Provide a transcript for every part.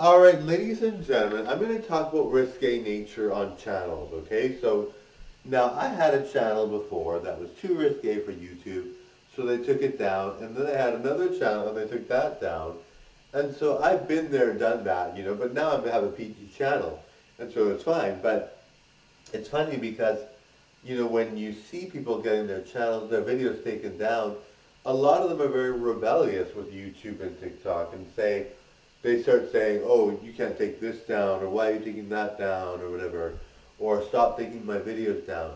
Alright, ladies and gentlemen, I'm going to talk about risque nature on channels, okay? So, now I had a channel before that was too risque for YouTube, so they took it down, and then I had another channel and they took that down. And so I've been there and done that, but now I have a PG channel, and so it's fine. But it's funny because, when you see people getting their channels, their videos taken down, a lot of them are very rebellious with YouTube and TikTok and they start saying, oh, you can't take this down, or why are you taking that down, or whatever, or stop taking my videos down.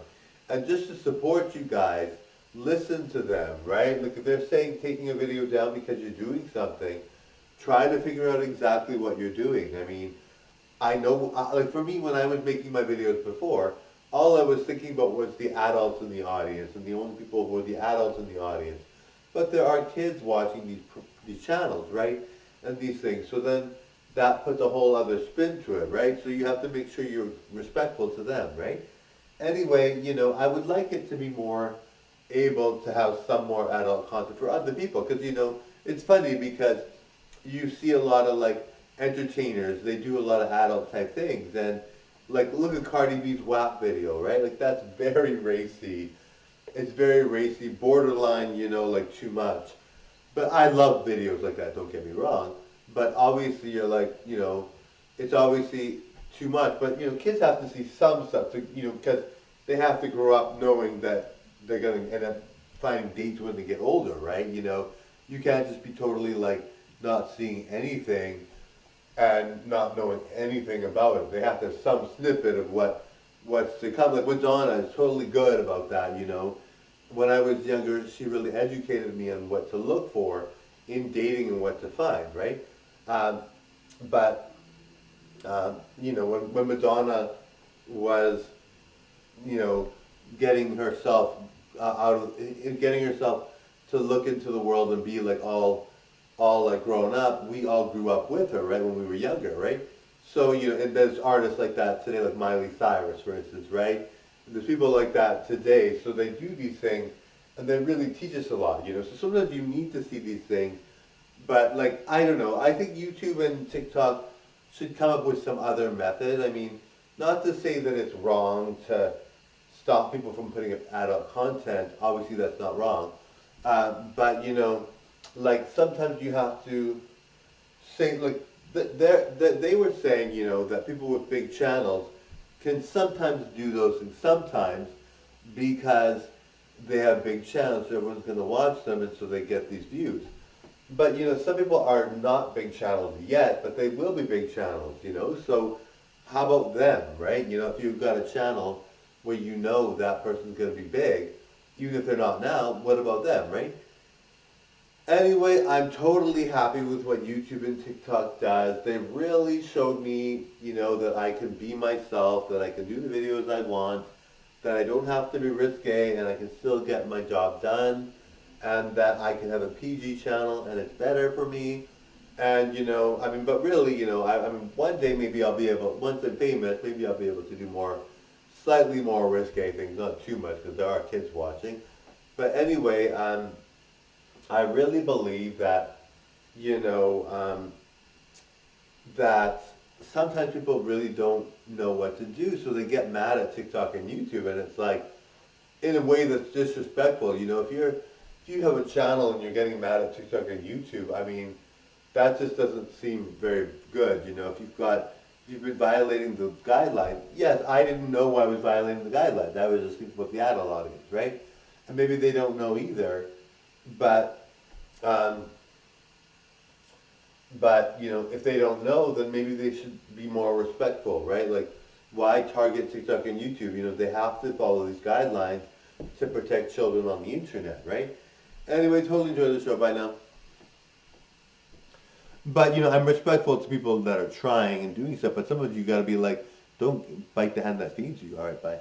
And just to support you guys, listen to them, right? Like if they're saying taking a video down because you're doing something, try to figure out exactly what you're doing. I mean, I know, like for me, when I was making my videos before, all I was thinking about was the adults in the audience, and the only people were the adults in the audience. But there are kids watching these channels, right? And these things. So then that puts a whole other spin to it, right? So you have to make sure you're respectful to them, right? Anyway, I would like it to be more able to have some more adult content for other people. Because, it's funny because you see a lot of like entertainers, they do a lot of adult type things. And like look at Cardi B's WAP video, right? Like that's very racy. It's very racy, borderline, like too much. But I love videos like that, don't get me wrong. But obviously you're like, it's obviously too much. But, kids have to see some stuff, to, because they have to grow up knowing that they're going to end up finding dates when they get older, right? You can't just be totally like not seeing anything and not knowing anything about it. They have to have some snippet of what's to come. Like Madonna is totally good about that, When I was younger, she really educated me on what to look for in dating and what to find, right? But when Madonna was, getting herself getting herself to look into the world and be like all like grown up, we all grew up with her, right, when we were younger, right? So, and there's artists like that today, like Miley Cyrus, for instance, right? There's people like that today, so they do these things, and they really teach us a lot, So sometimes you need to see these things, but like, I don't know, I think YouTube and TikTok should come up with some other method. I mean, not to say that it's wrong to stop people from putting up adult content, obviously that's not wrong, but like sometimes you have to say, like, they were saying, that people with big channels can sometimes do those things, sometimes because they have big channels, so everyone's going to watch them, and so they get these views. But, some people are not big channels yet, but they will be big channels, so how about them, right? If you've got a channel where that person's going to be big, even if they're not now, what about them, right? Anyway, I'm totally happy with what YouTube and TikTok does. They really showed me, that I can be myself, that I can do the videos I want, that I don't have to be risque, and I can still get my job done, and that I can have a PG channel, and it's better for me. And, but really, I mean, one day maybe I'll be able, once I'm famous, maybe I'll be able to do slightly more risque things, not too much, because there are kids watching. But anyway, I really believe that, that sometimes people really don't know what to do, so they get mad at TikTok and YouTube, and it's like, in a way that's disrespectful. If you have a channel and you're getting mad at TikTok and YouTube, I mean, that just doesn't seem very good. If you've been violating the guidelines. Yes, I didn't know I was violating the guidelines. I was just thinking about the adult audience, right? And maybe they don't know either, but if they don't know, then maybe they should be more respectful, right? Like, why target TikTok and YouTube? They have to follow these guidelines to protect children on the internet, right? Anyway, totally enjoy the show. Bye now. But, I'm respectful to people that are trying and doing stuff, but sometimes you got to be like, don't bite the hand that feeds you. All right, bye.